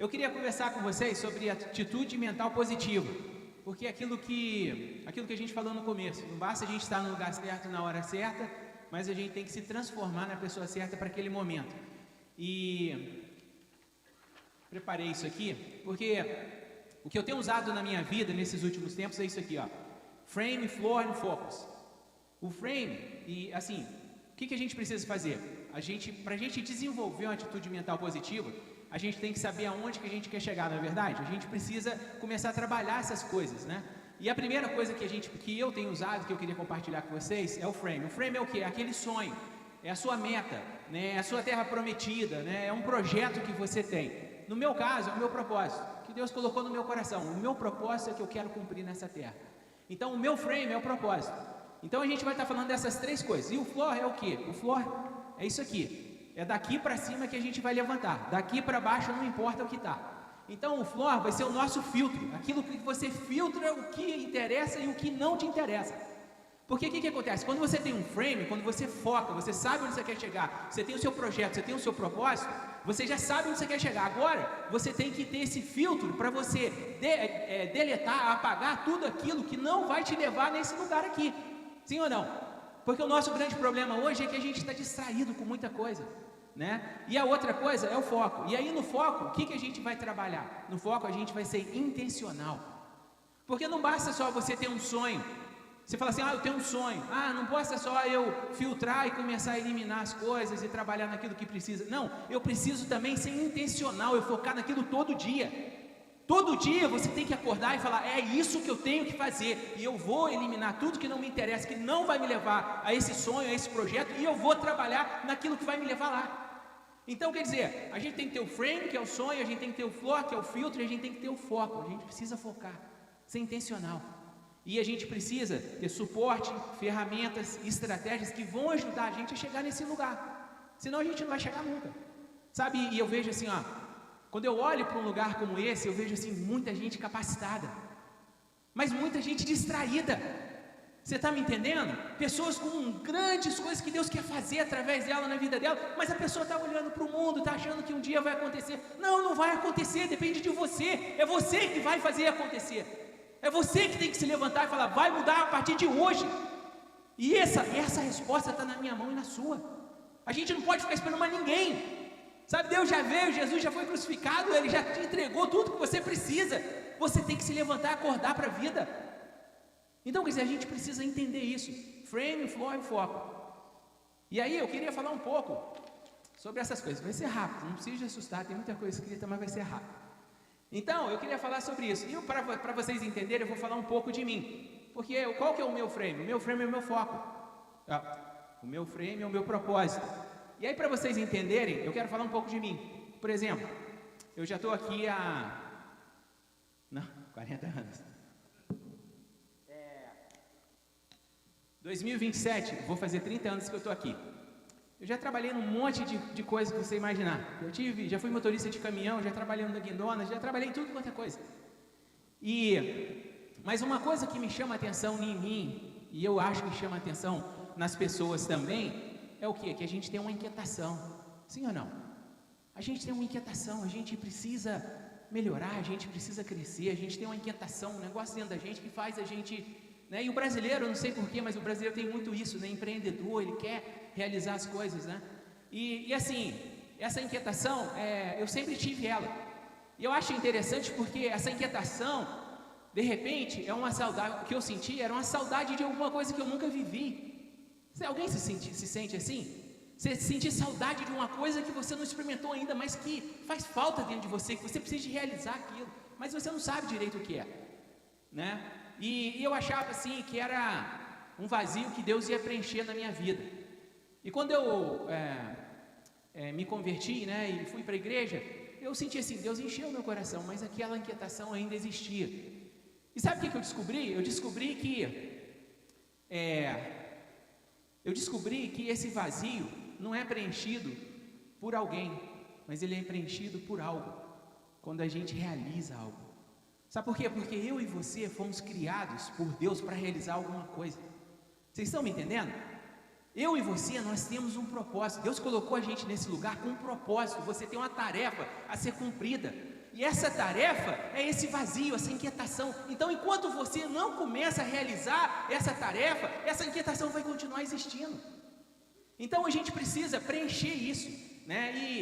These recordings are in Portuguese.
eu queria conversar com vocês sobre atitude mental positiva, porque aquilo que a gente falou no começo, não basta a gente estar no lugar certo na hora certa, mas a gente tem que se transformar na pessoa certa para aquele momento. E preparei isso aqui, porque o que eu tenho usado na minha vida nesses últimos tempos é isso aqui, ó. Frame, floor and focus. O frame, e assim, o que a gente precisa fazer? Para a gente desenvolver uma atitude mental positiva, a gente tem que saber aonde que a gente quer chegar, não é verdade? A gente precisa começar a trabalhar essas coisas, né? E a primeira coisa que eu tenho usado, que eu queria compartilhar com vocês, é o frame. O frame é o quê? É aquele sonho, é a sua meta, né? É a sua terra prometida, né? É um projeto que você tem. No meu caso, é o meu propósito, que Deus colocou no meu coração. O meu propósito é que eu quero cumprir nessa terra. Então, o meu frame é o propósito. Então, a gente vai estar falando dessas três coisas. E o floor é o quê? O floor é isso aqui. É daqui para cima que a gente vai levantar. Daqui para baixo não importa o que está. Então, o floor vai ser o nosso filtro. Aquilo que você filtra o que interessa e o que não te interessa. Porque o que acontece? Quando você tem um frame, quando você foca, você sabe onde você quer chegar, você tem o seu projeto, você tem o seu propósito, você já sabe onde você quer chegar. Agora, você tem que ter esse filtro para você deletar, apagar tudo aquilo que não vai te levar nesse lugar aqui. Sim ou não? Porque o nosso grande problema hoje é que a gente está distraído com muita coisa, né? E a outra coisa é o foco. E aí no foco, o que a gente vai trabalhar? No foco a gente vai ser intencional. Porque não basta só você ter um sonho. Você fala assim, eu tenho um sonho. Não basta só eu filtrar e começar a eliminar as coisas e trabalhar naquilo que precisa. Não, eu preciso também ser intencional, eu focar naquilo todo dia. Todo dia você tem que acordar e falar, é isso que eu tenho que fazer. E eu vou eliminar tudo que não me interessa, que não vai me levar a esse sonho, a esse projeto, e eu vou trabalhar naquilo que vai me levar lá. Então, quer dizer, a gente tem que ter o frame, que é o sonho, a gente tem que ter o floor, que é o filtro, e a gente tem que ter o foco. A gente precisa focar, ser intencional. E a gente precisa ter suporte, ferramentas, estratégias que vão ajudar a gente a chegar nesse lugar. Senão a gente não vai chegar nunca. Sabe, e eu vejo assim, quando eu olho para um lugar como esse, eu vejo assim, muita gente capacitada, mas muita gente distraída. Você está me entendendo? Pessoas com grandes coisas que Deus quer fazer através dela, na vida dela, mas a pessoa está olhando para o mundo, está achando que um dia vai acontecer. Não vai acontecer, depende de você. É você que vai fazer acontecer. É você que tem que se levantar e falar, vai mudar a partir de hoje. E essa resposta está na minha mão e na sua. A gente não pode ficar esperando mais ninguém. Sabe, Deus já veio, Jesus já foi crucificado, Ele já te entregou tudo que você precisa. Você tem que se levantar e acordar para a vida. Então, quer dizer, a gente precisa entender isso. Frame, floor e foco. E aí eu queria falar um pouco sobre essas coisas. Vai ser rápido, não precisa assustar, tem muita coisa escrita, mas vai ser rápido. Então, eu queria falar sobre isso. E para vocês entenderem, eu vou falar um pouco de mim. Porque qual que é o meu frame? O meu frame é o meu foco. O meu frame é o meu propósito. E aí, para vocês entenderem, eu quero falar um pouco de mim. Por exemplo, eu já estou aqui há 40 anos. 2027, vou fazer 30 anos que eu estou aqui. Eu já trabalhei num monte de coisas que você imaginar. Já fui motorista de caminhão, já trabalhei no Dunkin' Donuts, já trabalhei em tudo quanto é coisa. Mas uma coisa que me chama a atenção em mim, e eu acho que chama a atenção nas pessoas também, é o quê? Que a gente tem uma inquietação. Sim ou não? A gente tem uma inquietação, a gente precisa melhorar, a gente precisa crescer, a gente tem uma inquietação, um negócio dentro da gente que faz a gente... Né? E o brasileiro, eu não sei porquê, mas o brasileiro tem muito isso, né? Empreendedor, ele quer realizar as coisas, né? E assim, essa inquietação, eu sempre tive ela. E eu acho interessante porque essa inquietação, de repente, é uma saudade, o que eu senti era uma saudade de alguma coisa que eu nunca vivi. Alguém se sente assim? Você sentir saudade de uma coisa que você não experimentou ainda, mas que faz falta dentro de você, que você precisa de realizar aquilo, mas você não sabe direito o que é, né? E eu achava assim que era um vazio que Deus ia preencher na minha vida. E quando eu me converti, né, e fui para a igreja, eu senti assim, Deus encheu meu coração, mas aquela inquietação ainda existia. E sabe o que eu descobri? Eu descobri que esse vazio não é preenchido por alguém, mas ele é preenchido por algo, quando a gente realiza algo. Sabe por quê? Porque eu e você fomos criados por Deus para realizar alguma coisa. Vocês estão me entendendo? Eu e você, nós temos um propósito. Deus colocou a gente nesse lugar com um propósito. Você tem uma tarefa a ser cumprida. E essa tarefa é esse vazio, essa inquietação. Então, enquanto você não começa a realizar essa tarefa, essa inquietação vai continuar existindo. Então, a gente precisa preencher isso, né? E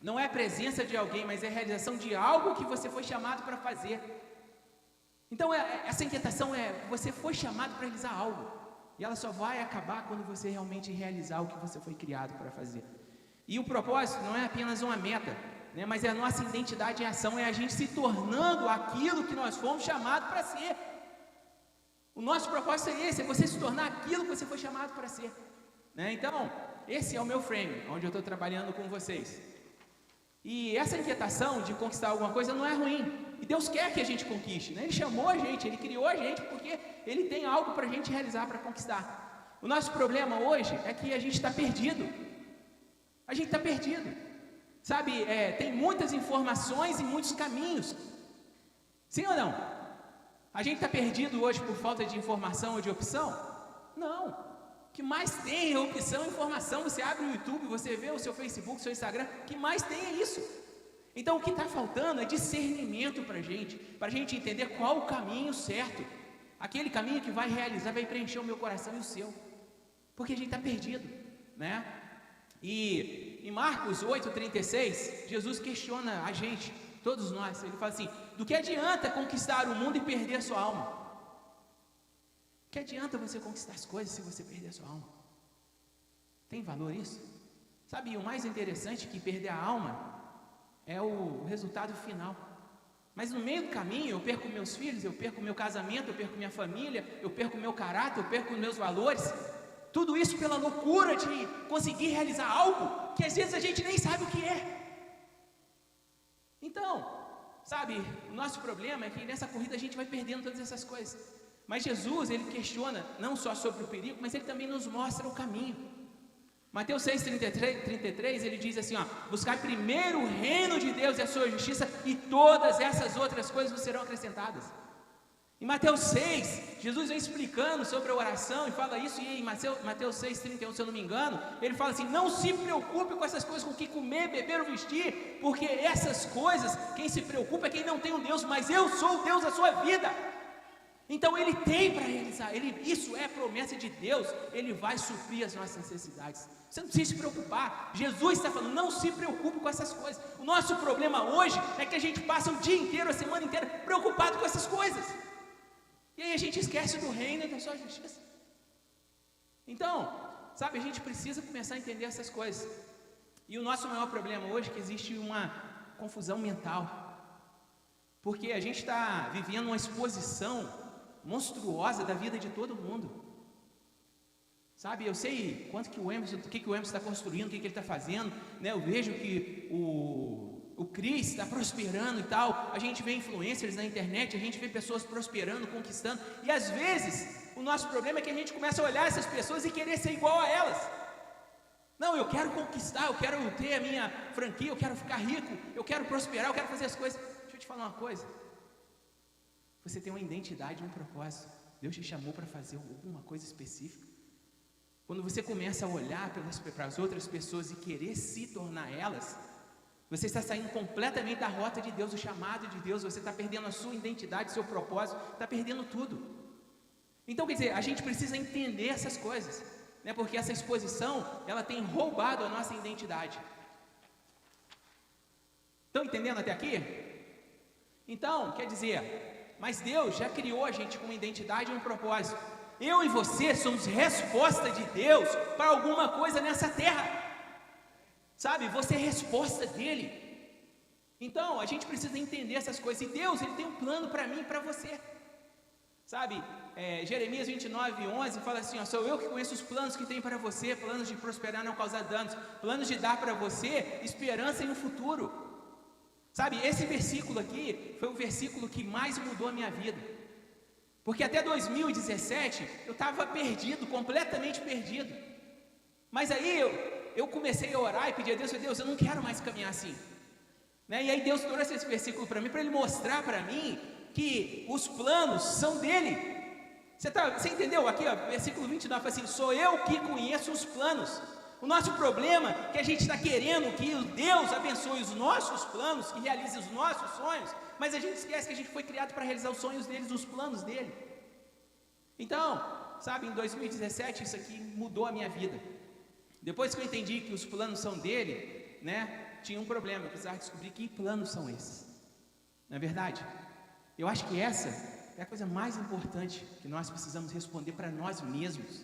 não é a presença de alguém, mas é a realização de algo que você foi chamado para fazer. Então, essa inquietação você foi chamado para realizar algo. E ela só vai acabar quando você realmente realizar o que você foi criado para fazer. E o propósito não é apenas uma meta, né, mas é a nossa identidade em ação, é a gente se tornando aquilo que nós fomos chamados para ser. O nosso propósito é esse, é você se tornar aquilo que você foi chamado para ser, né? Então, esse é o meu frame, onde eu estou trabalhando com vocês. E essa inquietação de conquistar alguma coisa não é ruim, e Deus quer que a gente conquiste, né? Ele chamou a gente, Ele criou a gente, porque Ele tem algo para a gente realizar, para conquistar. O nosso problema hoje é que a gente está perdido. A gente está perdido, sabe? Tem muitas informações e muitos caminhos. Sim ou não? A gente está perdido hoje por falta de informação ou de opção? Não. O que mais tem é opção e informação. Você abre o YouTube, você vê o seu Facebook, o seu Instagram. O que mais tem é isso. Então, o que está faltando é discernimento para a gente entender qual o caminho certo. Aquele caminho que vai realizar, vai preencher o meu coração e o seu. Porque a gente está perdido, né? E em Marcos 8,36, Jesus questiona a gente, todos nós. Ele fala assim: do que adianta conquistar o mundo e perder a sua alma? Que adianta você conquistar as coisas se você perder a sua alma? Tem valor isso? Sabe, o mais interessante é que perder a alma é o resultado final. Mas no meio do caminho eu perco meus filhos, eu perco meu casamento, eu perco minha família, eu perco meu caráter, eu perco meus valores. Tudo isso pela loucura de conseguir realizar algo que às vezes a gente nem sabe o que é. Então, sabe, o nosso problema é que nessa corrida a gente vai perdendo todas essas coisas. Mas Jesus, Ele questiona não só sobre o perigo, mas Ele também nos mostra o caminho. Mateus 6,33, Ele diz assim, ó: buscar primeiro o reino de Deus e a sua justiça, e todas essas outras coisas vos serão acrescentadas. Em Mateus 6, Jesus vem explicando sobre a oração e fala isso, e em Mateus 6,31, se eu não me engano, Ele fala assim: não se preocupe com essas coisas, com o que comer, beber ou vestir, porque essas coisas, quem se preocupa é quem não tem um Deus, mas eu sou o Deus da sua vida. Então Ele tem para realizar, isso é promessa de Deus, Ele vai suprir as nossas necessidades. Você não precisa se preocupar. Jesus está falando: não se preocupe com essas coisas. O nosso problema hoje é que a gente passa o dia inteiro, a semana inteira, preocupado com essas coisas. E aí a gente esquece do reino e da sua justiça. Então, sabe, a gente precisa começar a entender essas coisas. E o nosso maior problema hoje é que existe uma confusão mental. Porque a gente está vivendo uma exposição monstruosa da vida de todo mundo. Sabe, eu sei quanto que o Emerson está construindo, o que ele está fazendo, né? Eu vejo que o Cris está prosperando e tal. A gente vê influencers na internet, a gente vê pessoas prosperando, conquistando. E às vezes, o nosso problema é que a gente começa a olhar essas pessoas e querer ser igual a elas. Não, eu quero conquistar, eu quero ter a minha franquia, eu quero ficar rico, eu quero prosperar, eu quero fazer as coisas. Deixa eu te falar uma coisa. Você tem uma identidade, um propósito. Deus te chamou para fazer alguma coisa específica. Quando você começa a olhar para as outras pessoas e querer se tornar elas, você está saindo completamente da rota de Deus, do chamado de Deus. Você está perdendo a sua identidade, seu propósito, está perdendo tudo. Então, quer dizer, a gente precisa entender essas coisas, né? Porque essa exposição, ela tem roubado a nossa identidade. Estão entendendo até aqui? Então, quer dizer, mas Deus já criou a gente com uma identidade e um propósito. Eu e você somos resposta de Deus para alguma coisa nessa terra. Sabe, você é resposta dele. Então, a gente precisa entender essas coisas. E Deus, Ele tem um plano para mim e para você. Sabe, Jeremias 29:11 fala assim, ó: sou eu que conheço os planos que tenho para você, planos de prosperar, não causar danos, planos de dar para você esperança em um futuro. Sabe, esse versículo aqui foi o versículo que mais mudou a minha vida. Porque até 2017 eu estava perdido, completamente perdido. Mas aí eu comecei a orar e pedir a Deus: Deus, eu não quero mais caminhar assim, né? E aí Deus trouxe esse versículo para mim, para Ele mostrar para mim que os planos são dele. Você entendeu? Aqui, ó, versículo 29 fala assim: sou eu que conheço os planos. O nosso problema é que a gente está querendo que Deus abençoe os nossos planos, que realize os nossos sonhos, mas a gente esquece que a gente foi criado para realizar os sonhos deles, os planos dele. Então, sabe, em 2017 isso aqui mudou a minha vida. Depois que eu entendi que os planos são dele, né, tinha um problema, eu precisava descobrir que planos são esses. Não é verdade? Eu acho que essa é a coisa mais importante que nós precisamos responder para nós mesmos.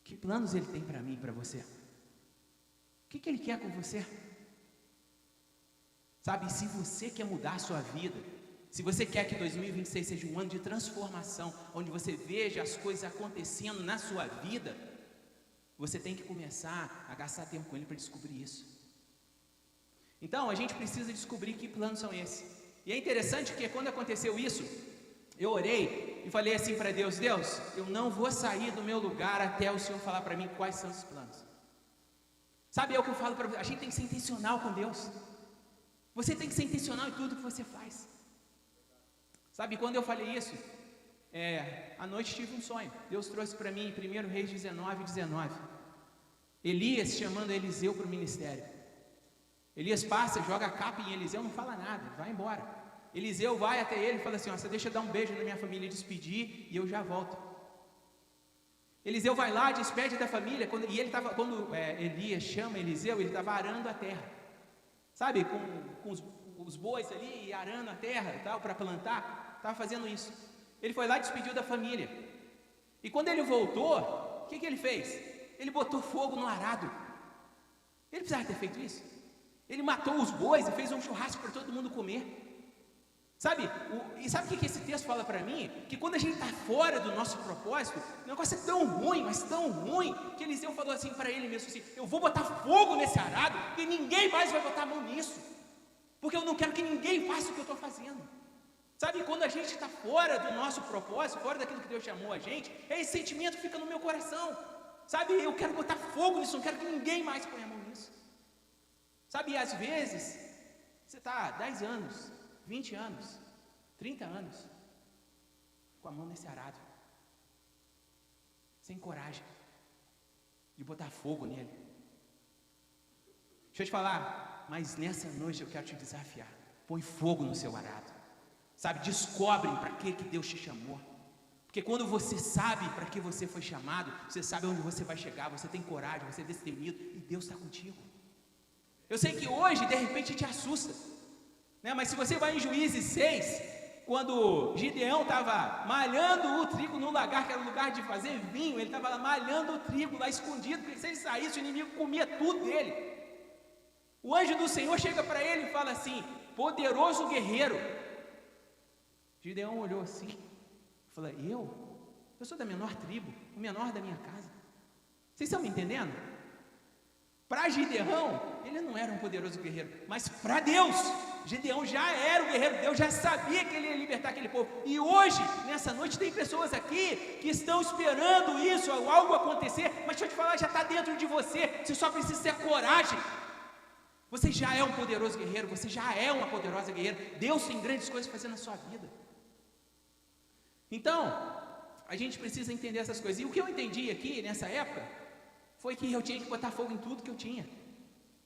Que planos ele tem para mim e para você? O que ele quer com você? Sabe, se você quer mudar a sua vida, se você quer que 2026 seja um ano de transformação, onde você veja as coisas acontecendo na sua vida, você tem que começar a gastar tempo com ele para descobrir isso. Então, a gente precisa descobrir que planos são esses. E é interessante que quando aconteceu isso, eu orei e falei assim para Deus: Deus, eu não vou sair do meu lugar até o Senhor falar para mim quais são os planos. Sabe, é o que eu falo para você, a gente tem que ser intencional com Deus. Você tem que ser intencional em tudo que você faz. Sabe, quando eu falei isso, à noite tive um sonho. Deus trouxe para mim em 1 Reis 19:19. Elias chamando Eliseu para o ministério. Elias passa, joga a capa em Eliseu, não fala nada, vai embora. Eliseu vai até ele e fala assim: você deixa eu dar um beijo na minha família, despedir e eu já volto. Eliseu vai lá, despede da família, quando Elias chama Eliseu, ele estava arando a terra, sabe, com os bois ali, arando a terra e tal, para plantar, estava fazendo isso. Ele foi lá e despediu da família, e quando ele voltou, o que ele fez? Ele botou fogo no arado. Ele precisava ter feito isso. Ele matou os bois e fez um churrasco para todo mundo comer. Sabe, e sabe o que esse texto fala para mim? Que quando a gente está fora do nosso propósito, o negócio é tão ruim, mas tão ruim, que Eliseu falou assim para ele mesmo assim: eu vou botar fogo nesse arado e ninguém mais vai botar a mão nisso, porque eu não quero que ninguém faça o que eu estou fazendo. Sabe, quando a gente está fora do nosso propósito, fora daquilo que Deus chamou a gente, esse sentimento fica no meu coração. Sabe, eu quero botar fogo nisso, não quero que ninguém mais ponha a mão nisso. Sabe, e às vezes, você está 10 anos, 20 anos, 30 anos, com a mão nesse arado, sem coragem de botar fogo nele. Deixa eu te falar, mas nessa noite eu quero te desafiar. Põe fogo no seu arado, sabe, descobre para que Deus te chamou. Porque quando você sabe para que você foi chamado, você sabe onde você vai chegar, você tem coragem, você é destemido e Deus está contigo. Eu sei que hoje, de repente, te assusta, né? Mas se você vai em Juízes 6, quando Gideão estava malhando o trigo no lagar, que era o lugar de fazer vinho, ele estava malhando o trigo lá escondido, porque se ele saísse, o inimigo comia tudo dele. O anjo do Senhor chega para ele e fala assim: poderoso guerreiro. Gideão olhou assim e falou: eu sou da menor tribo, o menor da minha casa. Vocês estão me entendendo? Para Gideão, ele não era um poderoso guerreiro, mas para Deus, Gideão já era o guerreiro. Deus já sabia que ele ia libertar aquele povo. E hoje, nessa noite, tem pessoas aqui que estão esperando isso, algo acontecer, mas deixa eu te falar, já está dentro de você. Você só precisa ter coragem. Você já é um poderoso guerreiro, você já é uma poderosa guerreira. Deus tem grandes coisas fazendo na sua vida. Então, a gente precisa entender essas coisas. E o que eu entendi aqui nessa época foi que eu tinha que botar fogo em tudo que eu tinha.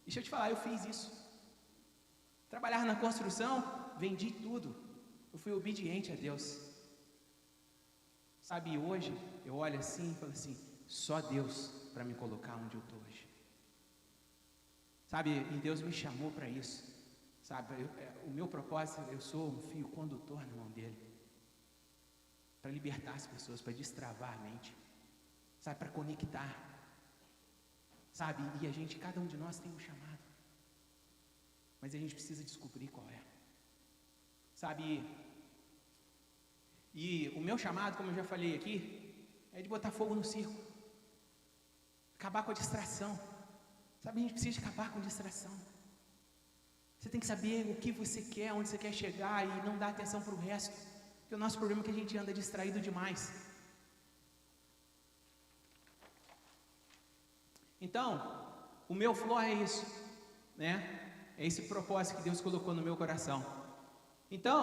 Deixa eu te falar, eu fiz isso. Trabalhar na construção, vendi tudo. Eu fui obediente a Deus. Sabe, hoje eu olho assim e falo assim: só Deus para me colocar onde eu estou hoje. Sabe, e Deus me chamou para isso. Sabe, o meu propósito, eu sou um fio condutor na mão dele. Para libertar as pessoas, para destravar a mente. Sabe, para conectar. Sabe, e cada um de nós tem um chamado, mas a gente precisa descobrir qual é, sabe, e o meu chamado, como eu já falei aqui, é de botar fogo no circo, acabar com a distração, sabe, a gente precisa acabar com a distração. Você tem que saber o que você quer, onde você quer chegar e não dar atenção para o resto, porque o nosso problema é que a gente anda distraído demais. Então, o meu flow é isso, né? É esse propósito que Deus colocou no meu coração. Então,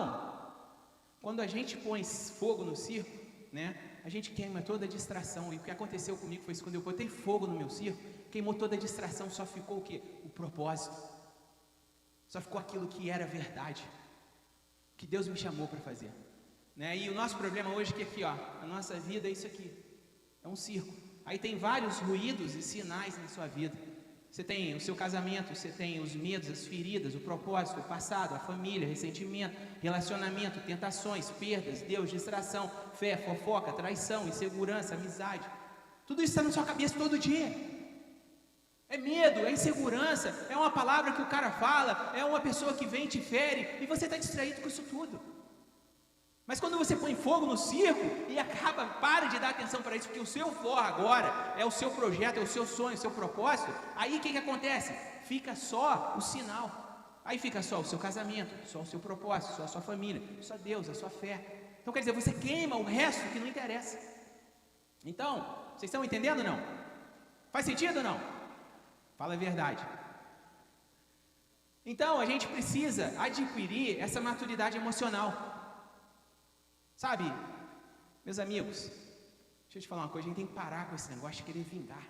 quando a gente põe fogo no circo, né? A gente queima toda a distração. E o que aconteceu comigo foi isso: quando eu botei fogo no meu circo, queimou toda a distração, só ficou o quê? O propósito. Só ficou aquilo que era verdade, que Deus me chamou para fazer, né? E o nosso problema hoje é que aqui, ó, a nossa vida é isso aqui, é um circo. Aí tem vários ruídos e sinais na sua vida. Você tem o seu casamento, você tem os medos, as feridas, o propósito, o passado, a família, ressentimento, relacionamento, tentações, perdas, Deus, distração, fé, fofoca, traição, insegurança, amizade. Tudo isso está na sua cabeça todo dia. É medo, é insegurança, é uma palavra que o cara fala, é uma pessoa que vem e te fere, e você está distraído com isso tudo. Mas quando você põe fogo no circo e para de dar atenção para isso, porque o seu for agora é o seu projeto, é o seu sonho, é o seu propósito, aí o que acontece? Fica só o sinal, aí fica só o seu casamento, só o seu propósito, só a sua família, só Deus, a sua fé. Então quer dizer, você queima o resto que não interessa. Então, vocês estão entendendo ou não? Faz sentido ou não? Fala a verdade. Então, a gente precisa adquirir essa maturidade emocional. Sabe, meus amigos, deixa eu te falar uma coisa: a gente tem que parar com esse negócio de querer vingar.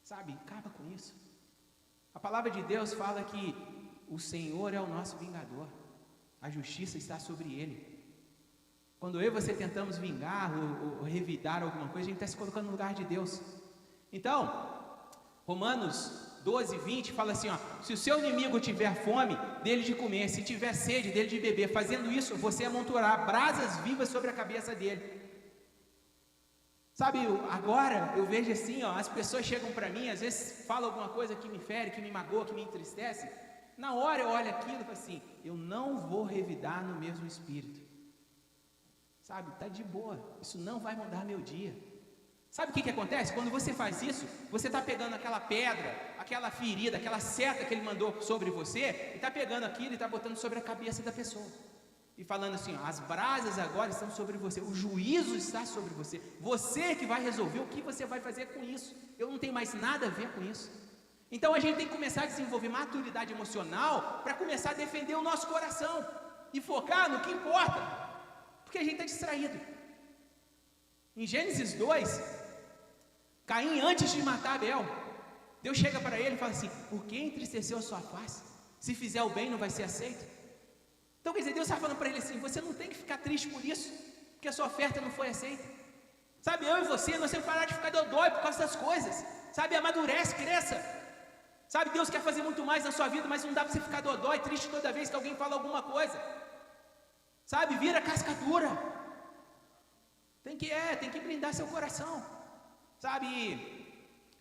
Sabe, acaba com isso. A palavra de Deus fala que o Senhor é o nosso vingador, a justiça está sobre Ele. Quando eu e você tentamos vingar ou revidar alguma coisa, a gente está se colocando no lugar de Deus. Então, Romanos 12, 20 fala assim, ó: se o seu inimigo tiver fome, dele de comer; se tiver sede, dele de beber. Fazendo isso, você amontoará brasas vivas sobre a cabeça dele. Sabe, agora eu vejo assim, ó, as pessoas chegam para mim, às vezes falam alguma coisa que me fere, que me magoa, que me entristece. Na hora eu olho aquilo e falo assim: eu não vou revidar no mesmo espírito. Sabe, tá de boa, isso não vai mudar meu dia. Sabe o que acontece? Quando você faz isso, você está pegando aquela pedra, aquela ferida, aquela seta que ele mandou sobre você, e está pegando aquilo e está botando sobre a cabeça da pessoa. E falando assim, ó, as brasas agora estão sobre você, o juízo está sobre você. Você que vai resolver o que você vai fazer com isso. Eu não tenho mais nada a ver com isso. Então a gente tem que começar a desenvolver maturidade emocional para começar a defender o nosso coração e focar no que importa, porque a gente está distraído. Em Gênesis 2, Caim, antes de matar Abel, Deus chega para ele e fala assim: por que entristeceu a sua face? Se fizer o bem, não vai ser aceito? Então quer dizer, Deus está falando para ele assim: você não tem que ficar triste por isso, porque a sua oferta não foi aceita. Sabe, eu e você, nós temos que parar de ficar dodói por causa das coisas. Sabe, amadurece, cresça. Sabe, Deus quer fazer muito mais na sua vida, mas não dá para você ficar dodói, triste toda vez que alguém fala alguma coisa. Sabe, vira casca dura. Tem que blindar seu coração. Sabe,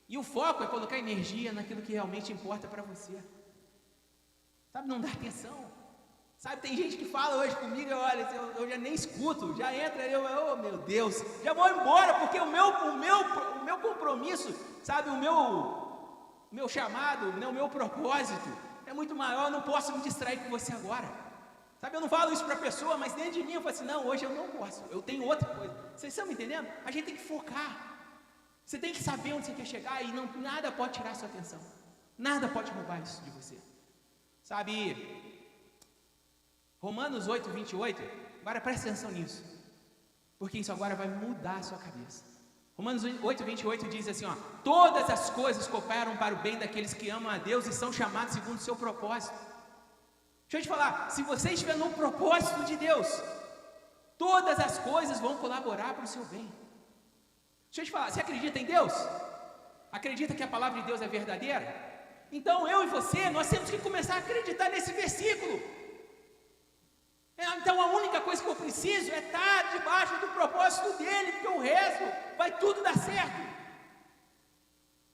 e o foco é colocar energia naquilo que realmente importa para você. Sabe, não dá atenção. Sabe, tem gente que fala hoje comigo, olha, eu já nem escuto, já entra, oh meu Deus, já vou embora, porque o meu compromisso, sabe, o meu chamado, o meu propósito é muito maior, eu não posso me distrair com você agora. Sabe, eu não falo isso para a pessoa, mas dentro de mim eu falo assim: não, hoje eu não posso, eu tenho outra coisa. Vocês estão me entendendo? A gente tem que focar. Você tem que saber onde você quer chegar e nada pode tirar a sua atenção. Nada pode roubar isso de você. Sabe, Romanos 8, 28, agora presta atenção nisso, porque isso agora vai mudar a sua cabeça. Romanos 8, 28 diz assim, ó: todas as coisas cooperam para o bem daqueles que amam a Deus e são chamados segundo o seu propósito. Deixa eu te falar, se você estiver no propósito de Deus, todas as coisas vão colaborar para o seu bem. Deixa eu te falar, você acredita em Deus? Acredita que a palavra de Deus é verdadeira? Então eu e você, nós temos que começar a acreditar nesse versículo. Então a única coisa que eu preciso é estar debaixo do propósito dele, porque o resto vai tudo dar certo.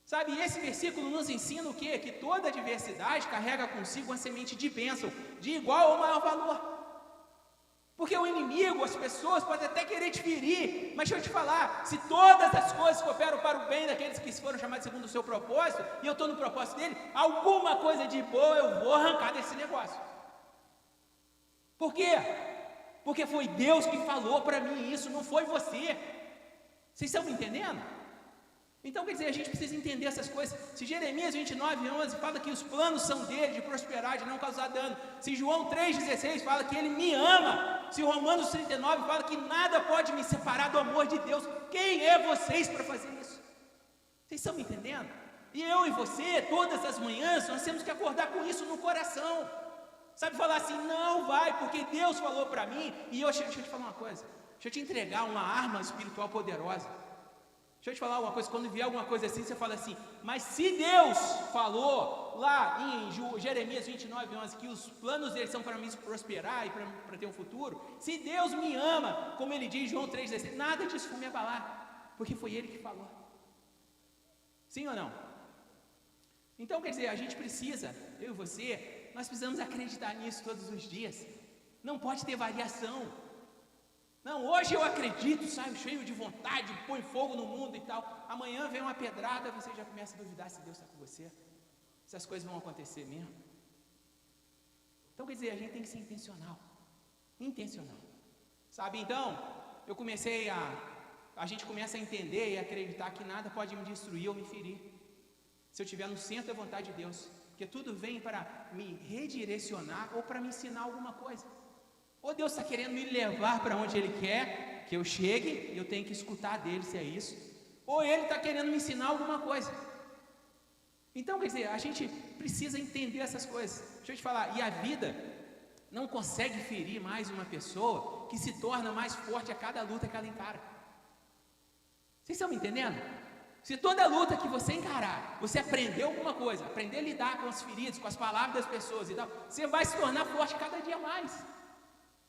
Sabe, esse versículo nos ensina o quê? Que toda adversidade carrega consigo uma semente de bênção, de igual ou maior valor. Porque o inimigo, as pessoas podem até querer te ferir, mas deixa eu te falar, se todas as coisas cooperam para o bem daqueles que foram chamados segundo o seu propósito, e eu estou no propósito dele, alguma coisa de boa eu vou arrancar desse negócio. Por quê? Porque foi Deus que falou para mim isso, não foi você. Vocês estão me entendendo? Então, quer dizer, a gente precisa entender essas coisas. Se Jeremias 29:11 fala que os planos são dele, de prosperar, de não causar dano. Se João 3,16 fala que ele me ama. Se Romanos 39 fala que nada pode me separar do amor de Deus. Quem é vocês para fazer isso? Vocês estão me entendendo? E eu e você, todas as manhãs, nós temos que acordar com isso no coração. Sabe, falar assim, não vai, porque Deus falou para mim. E deixa eu te falar uma coisa. Deixa eu te entregar uma arma espiritual poderosa. Deixa eu te falar uma coisa, quando vier alguma coisa assim, você fala assim, mas se Deus falou lá em Jeremias 29:11, que os planos dele são para me prosperar e para ter um futuro, se Deus me ama, como ele diz em João 3,16, nada disso vai me abalar, porque foi ele que falou. Sim ou não? Então, quer dizer, a gente precisa, eu e você, nós precisamos acreditar nisso todos os dias, não pode ter variação. Não, hoje eu acredito, saio cheio de vontade, põe fogo no mundo e tal. Amanhã vem uma pedrada, você já começa a duvidar se Deus está com você. Se as coisas vão acontecer mesmo. Então, quer dizer, a gente tem que ser intencional. Intencional. Sabe, então, a gente começa a entender e acreditar que nada pode me destruir ou me ferir. Se eu estiver no centro da vontade de Deus. Porque tudo vem para me redirecionar ou para me ensinar alguma coisa. Ou Deus está querendo me levar para onde Ele quer que eu chegue, e eu tenho que escutar dele se é isso. Ou Ele está querendo me ensinar alguma coisa. Então, quer dizer, a gente precisa entender essas coisas. Deixa eu te falar, e a vida não consegue ferir mais uma pessoa que se torna mais forte a cada luta que ela encara. Vocês estão me entendendo? Se toda luta que você encarar, você aprendeu alguma coisa, aprender a lidar com os feridos, com as palavras das pessoas e tal, você vai se tornar forte cada dia mais.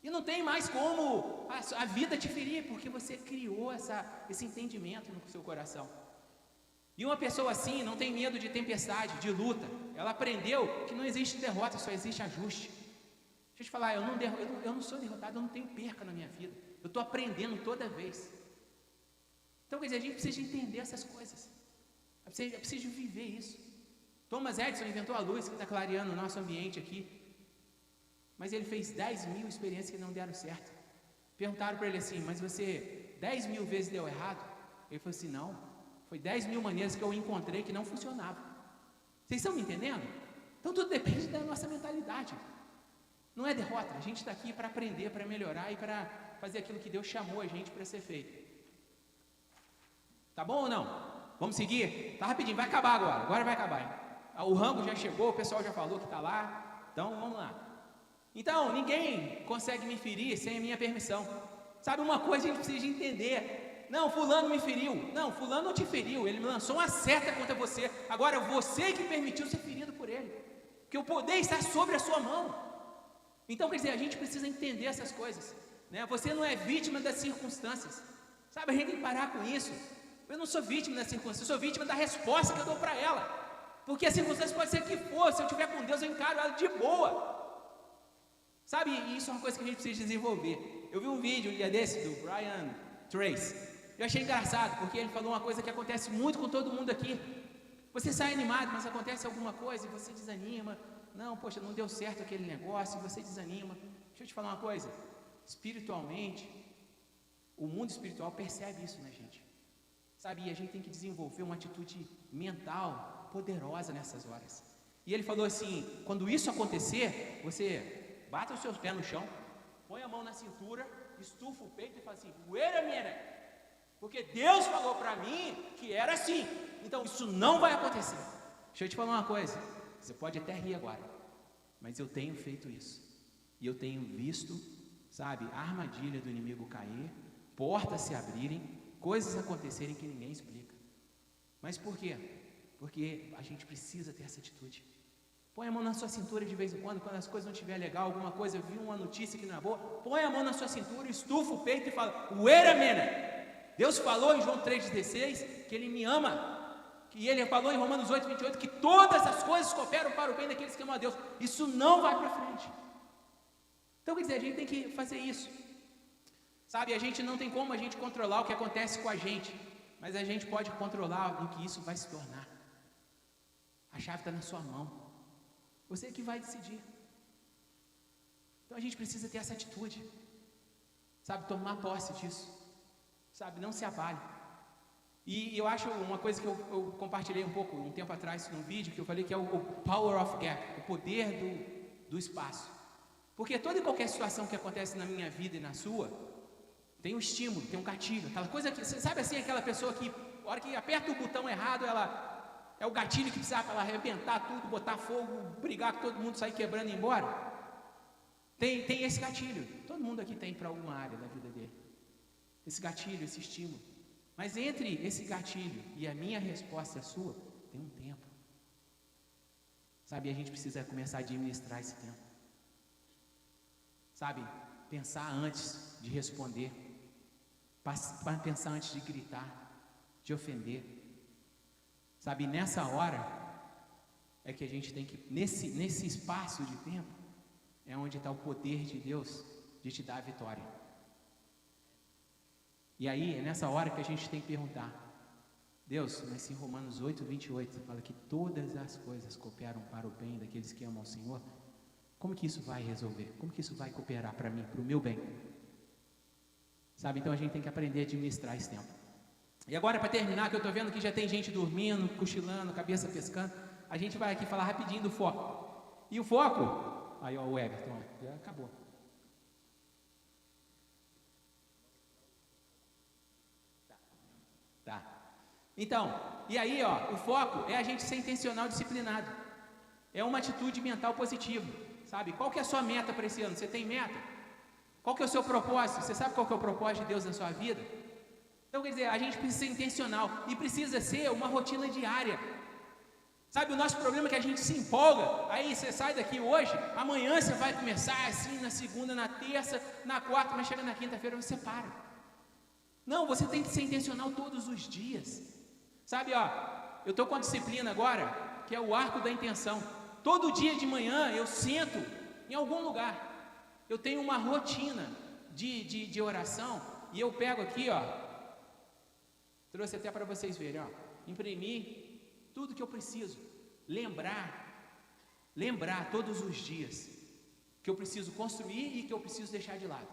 E não tem mais como a vida te ferir, porque você criou esse entendimento no seu coração. E uma pessoa assim não tem medo de tempestade, de luta. Ela aprendeu que não existe derrota, só existe ajuste. Deixa eu te falar, eu não sou derrotado, eu não tenho perca na minha vida. Eu estou aprendendo toda vez. Então, quer dizer, a gente precisa entender essas coisas. Eu preciso viver isso. Thomas Edison inventou a luz que está clareando o nosso ambiente aqui. Mas ele fez 10.000 experiências que não deram certo. Perguntaram para ele assim, mas você 10.000 vezes deu errado? Ele falou assim, não, foi 10.000 maneiras que eu encontrei que não funcionavam. Vocês estão me entendendo? Então tudo depende da nossa mentalidade. Não é derrota, a gente está aqui para aprender, para melhorar e para fazer aquilo que Deus chamou a gente para ser feito. Tá bom ou não? Vamos seguir? Tá rapidinho, vai acabar agora vai acabar. O rango já chegou, o pessoal já falou que está lá, então vamos lá. Então, ninguém consegue me ferir sem a minha permissão. Sabe, uma coisa a gente precisa entender. Não, fulano me feriu. Não, fulano não te feriu. Ele me lançou uma seta contra você. Agora, você que permitiu ser ferido por ele. Porque o poder está sobre a sua mão. Então, quer dizer, a gente precisa entender essas coisas. Né? Você não é vítima das circunstâncias. Sabe, a gente tem que parar com isso. Eu não sou vítima das circunstâncias, eu sou vítima da resposta que eu dou para ela. Porque a circunstância pode ser que for. Se eu estiver com Deus, eu encaro ela de boa. Sabe, e isso é uma coisa que a gente precisa desenvolver. Eu vi um vídeo um dia desse do Brian Tracy. Eu achei engraçado, porque ele falou uma coisa que acontece muito com todo mundo aqui. Você sai animado, mas acontece alguma coisa e você desanima. Não, poxa, não deu certo aquele negócio, e você desanima. Deixa eu te falar uma coisa. Espiritualmente, o mundo espiritual percebe isso na gente. Sabe, e a gente tem que desenvolver uma atitude mental poderosa nessas horas. E ele falou assim, quando isso acontecer, você bata os seus pés no chão, põe a mão na cintura, estufa o peito e fala assim, wait a minute, porque Deus falou para mim que era assim, então isso não vai acontecer. Deixa eu te falar uma coisa, você pode até rir agora, mas eu tenho feito isso, e eu tenho visto, sabe, a armadilha do inimigo cair, portas se abrirem, coisas acontecerem que ninguém explica. Mas por quê? Porque a gente precisa ter essa atitude. Põe a mão na sua cintura de vez em quando as coisas não estiverem legal, alguma coisa, viu uma notícia que não é boa, põe a mão na sua cintura, estufa o peito e fala, wait a minute. Deus falou em João 3,16 que Ele me ama, que Ele falou em Romanos 8,28 que todas as coisas cooperam para o bem daqueles que amam a Deus. Isso não vai para frente. Então, quer dizer, a gente tem que fazer isso. Sabe, a gente não tem como a gente controlar o que acontece com a gente, mas a gente pode controlar o que isso vai se tornar. A chave está na sua mão. Você que vai decidir. Então a gente precisa ter essa atitude. Sabe, tomar posse disso. Sabe, não se abale. E eu acho uma coisa que eu compartilhei um tempo atrás num vídeo, que eu falei que é o Power of Gap, o poder do espaço. Porque toda e qualquer situação que acontece na minha vida e na sua, tem um estímulo, tem um gatilho, aquela coisa que, sabe assim, aquela pessoa que, a hora que aperta o botão errado, ela é o gatilho que precisa para ela arrebentar tudo, botar fogo, brigar com todo mundo, sair quebrando e ir embora. Tem esse gatilho, todo mundo aqui tem para alguma área da vida dele, esse gatilho, esse estímulo. Mas entre esse gatilho e a minha resposta e a sua, tem um tempo. Sabe, a gente precisa começar a administrar esse tempo. Sabe, pensar antes de responder, pensar antes de gritar, de ofender. Sabe, nessa hora é que a gente tem que, nesse espaço de tempo, é onde está o poder de Deus de te dar a vitória. E aí, é nessa hora que a gente tem que perguntar: Deus, mas em Romanos 8:28 fala que todas as coisas cooperam para o bem daqueles que amam o Senhor. Como que isso vai resolver? Como que isso vai cooperar para mim, para o meu bem? Sabe, então a gente tem que aprender a administrar esse tempo. E agora, para terminar, que eu estou vendo que já tem gente dormindo, cochilando, cabeça pescando, a gente vai aqui falar rapidinho do foco. E o foco, aí ó, o Everton, já acabou. Tá. Então, e aí ó, o foco é a gente ser intencional, disciplinado. É uma atitude mental positiva, sabe? Qual que é a sua meta para esse ano? Você tem meta? Qual que é o seu propósito? Você sabe qual que é o propósito de Deus na sua vida? Então, quer dizer, a gente precisa ser intencional e precisa ser uma rotina diária. Sabe, o nosso problema é que a gente se empolga, aí você sai daqui hoje, amanhã você vai começar assim, na segunda, na terça, na quarta, mas chega na quinta-feira você para. Não, você tem que ser intencional todos os dias. Sabe, ó, eu estou com a disciplina agora, que é o arco da intenção. Todo dia de manhã eu sento em algum lugar. Eu tenho uma rotina de oração, e eu pego aqui, ó, trouxe até para vocês verem, ó, imprimir tudo que eu preciso, lembrar todos os dias que eu preciso construir e que eu preciso deixar de lado.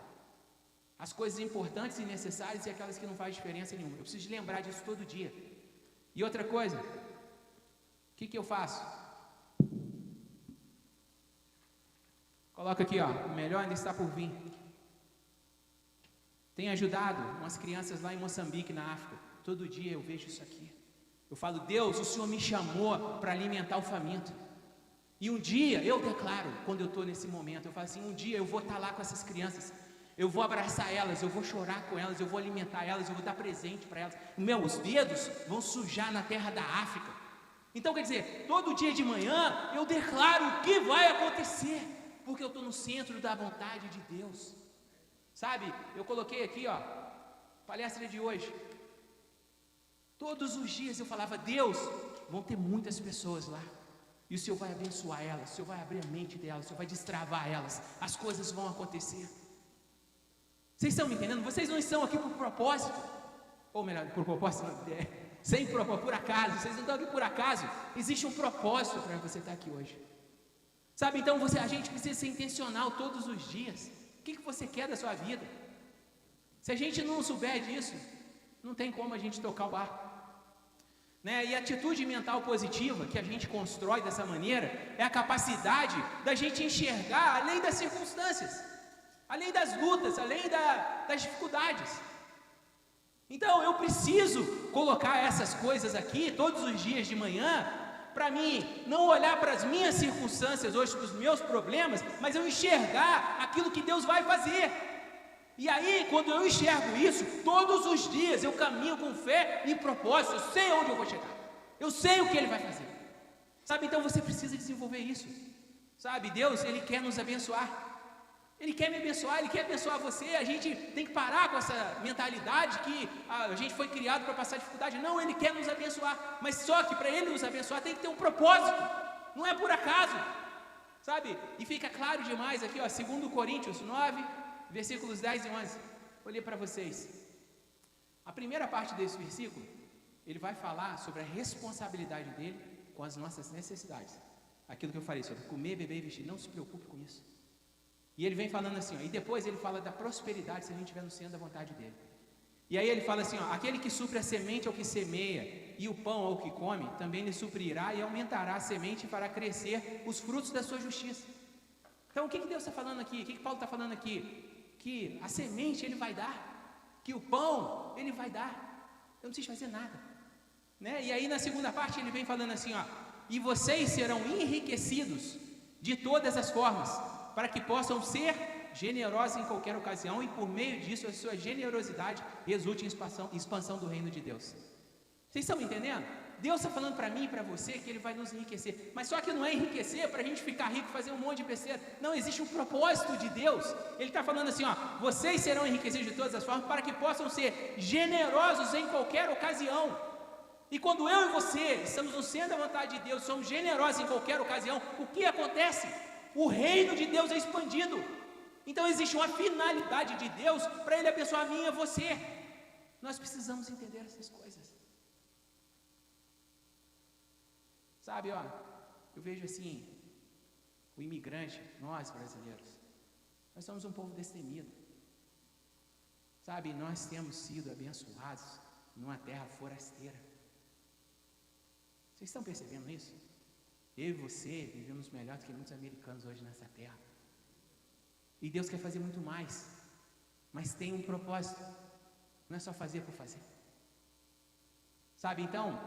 As coisas importantes e necessárias e aquelas que não fazem diferença nenhuma. Eu preciso lembrar disso todo dia. E outra coisa, o que eu faço? Coloca aqui, ó, o melhor ainda está por vir. Tenho ajudado umas crianças lá em Moçambique, na África. Todo dia eu vejo isso aqui. Eu falo: Deus, o Senhor me chamou para alimentar o faminto. E um dia, eu declaro, quando eu estou nesse momento, eu falo assim: um dia eu vou estar lá com essas crianças, eu vou abraçar elas, eu vou chorar com elas, eu vou alimentar elas, eu vou dar presente para elas. Meus dedos vão sujar na terra da África. Então, quer dizer, todo dia de manhã eu declaro o que vai acontecer, porque eu estou no centro da vontade de Deus. Sabe, eu coloquei aqui, ó, palestra de hoje. Todos os dias eu falava: Deus, vão ter muitas pessoas lá, e o Senhor vai abençoar elas, o Senhor vai abrir a mente delas, o Senhor vai destravar elas, as coisas vão acontecer. Vocês estão me entendendo? Vocês não estão aqui por propósito, ou melhor, por propósito, sem propósito, por acaso. Vocês não estão aqui por acaso, existe um propósito para você estar aqui hoje. Sabe, então a gente precisa ser intencional todos os dias. O que você quer da sua vida? Se a gente não souber disso, não tem como a gente tocar o barco, né? E a atitude mental positiva que a gente constrói dessa maneira é a capacidade da gente enxergar além das circunstâncias, além das lutas, além das dificuldades. Então eu preciso colocar essas coisas aqui todos os dias de manhã, para mim não olhar para as minhas circunstâncias hoje, para os meus problemas, mas eu enxergar aquilo que Deus vai fazer. E aí, quando eu enxergo isso, todos os dias eu caminho com fé e propósito. Eu sei onde eu vou chegar, eu sei o que Ele vai fazer. Sabe, então você precisa desenvolver isso. Sabe, Deus, Ele quer nos abençoar, Ele quer me abençoar, Ele quer abençoar você. A gente tem que parar com essa mentalidade que a gente foi criado para passar dificuldade. Não, Ele quer nos abençoar, mas só que para Ele nos abençoar tem que ter um propósito, não é por acaso. Sabe, e fica claro demais aqui, ó, 2 Coríntios 9, versículos 10 e 11, olhei para vocês. A primeira parte desse versículo, ele vai falar sobre a responsabilidade dele com as nossas necessidades. Aquilo que eu falei sobre comer, beber e vestir, não se preocupe com isso. E ele vem falando assim, ó, e depois ele fala da prosperidade se a gente estiver no centro da vontade dele. E aí ele fala assim, ó, aquele que supre a semente ao que semeia e o pão ao que come, também lhe suprirá e aumentará a semente e fará crescer os frutos da sua justiça. Então o que Deus está falando aqui? O que Paulo está falando aqui? Que a semente ele vai dar, que o pão ele vai dar, eu não preciso fazer nada, né? E aí na segunda parte ele vem falando assim, ó, e vocês serão enriquecidos de todas as formas, para que possam ser generosos em qualquer ocasião, e por meio disso a sua generosidade resulte em expansão do reino de Deus. Vocês estão me entendendo? Deus está falando para mim e para você que Ele vai nos enriquecer, mas só que não é enriquecer para a gente ficar rico, fazer um monte de besteira. Não, existe um propósito de Deus. Ele está falando assim, ó, vocês serão enriquecidos de todas as formas para que possam ser generosos em qualquer ocasião. E quando eu e você estamos no centro da vontade de Deus, somos generosos em qualquer ocasião, o que acontece? O reino de Deus é expandido. Então existe uma finalidade de Deus para Ele abençoar a mim e a você. Nós precisamos entender essas coisas. Sabe, ó, eu vejo assim, o imigrante, nós brasileiros, nós somos um povo destemido. Sabe, nós temos sido abençoados numa terra forasteira. Vocês estão percebendo isso? Eu e você vivemos melhor do que muitos americanos hoje nessa terra. E Deus quer fazer muito mais, mas tem um propósito, não é só fazer por fazer. Sabe, então,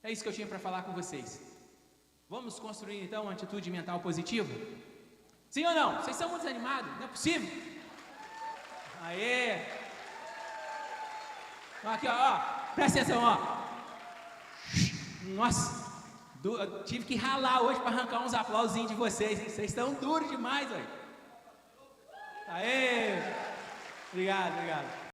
é isso que eu tinha para falar com vocês. Vamos construir então uma atitude mental positiva? Sim ou não? Vocês são muito desanimados? Não é possível? Aê! Aqui, ó, presta atenção, ó. Nossa, tive que ralar hoje para arrancar uns aplausinhos de vocês, hein? Vocês estão duros demais, velho. Aê! Obrigado.